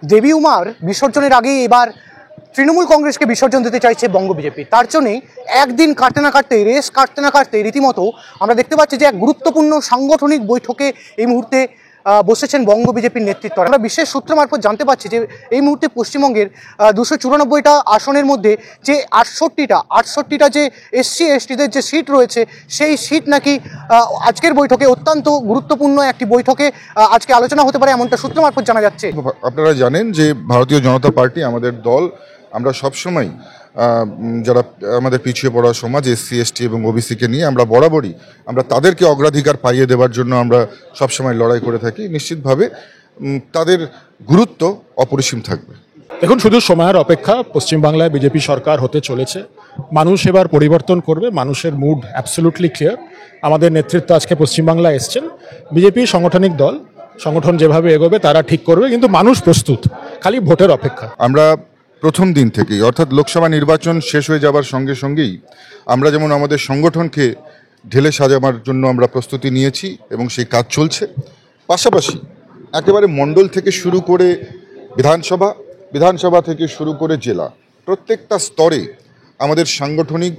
দেবী উমার বিসর্জনের আগেই এবার তৃণমূল কংগ্রেসকে বিসর্জন দিতে চাইছে বঙ্গ বিজেপি। তার জন্যে একদিন কাটতে না কাটতে, রেস কাটতে না কাটতে রীতিমতো আমরা দেখতে পাচ্ছি যে এক গুরুত্বপূর্ণ সাংগঠনিক বৈঠকে এই মুহূর্তে বসেছেন বঙ্গ বিজেপির নেতৃত্ব। আমরা বিশেষ সূত্র মারফত জানতে পারছি যে এই মুহূর্তে পশ্চিমবঙ্গের 294টা আসনের মধ্যে যে 68টা যে এসসি এসটিদের যে সিট রয়েছে, সেই সিট নাকি আজকের বৈঠকে অত্যন্ত গুরুত্বপূর্ণ একটি বৈঠকে আজকে আলোচনা হতে পারে, এমনটা সূত্র মারফত জানা যাচ্ছে। আপনারা জানেন যে ভারতীয় জনতা পার্টি আমাদের দল, আমরা সবসময় যারা আমাদের পিছিয়ে পড়া সমাজ এসসি এসটি এবং ওবিসিকে নিয়ে আমরা বরাবরই তাদেরকে অগ্রাধিকার পাইয়ে দেওয়ার জন্য আমরা সবসময় লড়াই করে থাকি। নিশ্চিতভাবে তাদের গুরুত্ব অপরিসীম থাকবে। দেখুন, শুধু সময়ের অপেক্ষা। পশ্চিমবাংলায় বিজেপি সরকার হতে চলেছে, মানুষ এবার পরিবর্তন করবে, মানুষের মুড অ্যাবসলিউটলি ক্লিয়ার। আমাদের নেতৃত্ব আজকে পশ্চিমবাংলায় এসছেন। বিজেপি সাংগঠনিক দল, সংগঠন যেভাবে এগোবে তারা ঠিক করবে, কিন্তু মানুষ প্রস্তুত, খালি ভোটের অপেক্ষা। আমরা প্রথম দিন থেকেই, অর্থাৎ লোকসভা নির্বাচন শেষ হয়ে যাবার সঙ্গে সঙ্গেই আমরা যেমন আমাদের সংগঠনকে ঢেলে সাজাবার জন্য আমরা প্রস্তুতি নিয়েছি এবং সেই কাজ চলছে। পাশাপাশি একেবারে মণ্ডল থেকে শুরু করে বিধানসভা থেকে শুরু করে জেলা, প্রত্যেকটা স্তরে আমাদের সাংগঠনিক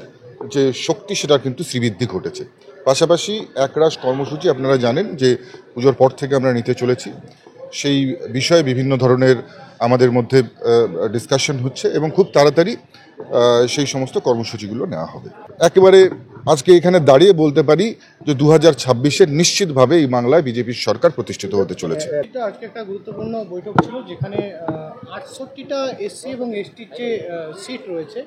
যে শক্তি সেটা কিন্তু শ্রীবৃদ্ধি ঘটেছে। পাশাপাশি একরাশ কর্মসূচি আপনারা জানেন যে পুজোর পর থেকে আমরা নিতে চলেছি। সেই বিষয়ে বিভিন্ন ধরনের আমাদের মধ্যে ডিসকাশন হচ্ছে এবং খুব তাড়াতাড়ি সেই সমস্ত কর্মসূচিগুলো নেওয়া হবে। একেবারে আজকে এখানে দাঁড়িয়ে বলতে পারি যে 2026-এর নিশ্চিতভাবে এই বাংলায় বিজেপির সরকার প্রতিষ্ঠিত হতে চলেছে। আজকে একটা গুরুত্বপূর্ণ বৈঠক ছিল যেখানে 68টা এসসি এবং এসটির যে সিট রয়েছে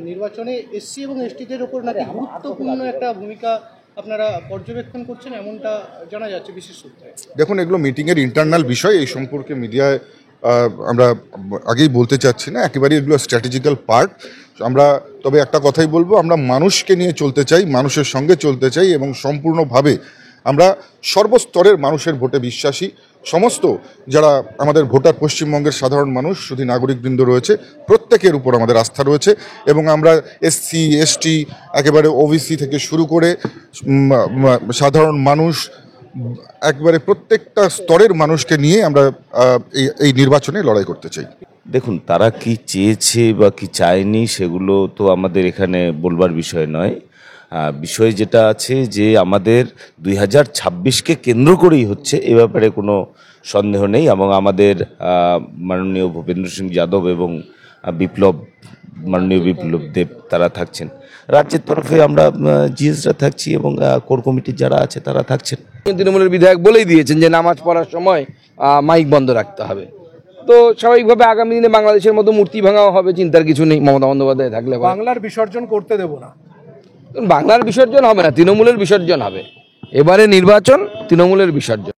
নির্বাচনে, এসসি এবং এসটিদের ওপর নাকি গুরুত্বপূর্ণ একটা ভূমিকা আপনারা পর্যবেক্ষণ করছেন, এমনটা জানা যাচ্ছে বিশেষ সূত্রে। দেখুন, এগুলো মিটিংয়ের ইন্টারনাল বিষয়, এই সম্পর্কে মিডিয়ায় আমরা আগেই বলতে চাচ্ছি না। একেবারে এগুলো স্ট্র্যাটেজিক্যাল পার্ট। আমরা তবে একটা কথাই বলবো, আমরা মানুষকে নিয়ে চলতে চাই, মানুষের সঙ্গে চলতে চাই এবং সম্পূর্ণভাবে আমরা সর্বস্তরের মানুষের ভোটে বিশ্বাসী। সমস্ত যারা আমাদের ভোটার, পশ্চিমবঙ্গের সাধারণ মানুষ, শুধু নাগরিকবৃন্দ রয়েছে, প্রত্যেকের উপর আমাদের আস্থা রয়েছে এবং আমরা এসসি এসটি একেবারে ওবিসি থেকে শুরু করে সাধারণ মানুষ, একবারে প্রত্যেকটা স্তরের মানুষকে নিয়ে আমরা এই নির্বাচনে লড়াই করতে চাই। দেখুন, তারা কি চেয়েছে বা কি চায়নি সেগুলো তো আমাদের এখানে বলবার বিষয় নয়। বিষয় যেটা আছে যে আমাদের 2026-কে কেন্দ্র করেই হচ্ছে, এ ব্যাপারে কোনো সন্দেহ নেই। এবং আমাদের মাননীয় ভূপেন্দ্র সিং যাদব এবং মাননীয় বিপ্লব দেব তারা থাকছেন। রাজ্যের তরফে আমরা জিএসরা থাকছি এবং কোর কমিটির যারা আছে তারা থাকছেন। তৃণমূলের বিধায়ক বলেই দিয়েছেন যে নামাজ পড়ার সময় মাইক বন্ধ রাখতে হবে। তো স্বাভাবিকভাবে আগামী দিনে বাংলাদেশের মতো মূর্তি ভাঙাও হবে, চিন্তার কিছু নেই। মমতা বন্দ্যোপাধ্যায় থাকলে বাংলার বিসর্জন করতে দেব না। বাংলার বিসর্জন হবে না, তৃণমূলের বিসর্জন হবে। এবারে নির্বাচন তৃণমূলের বিসর্জন।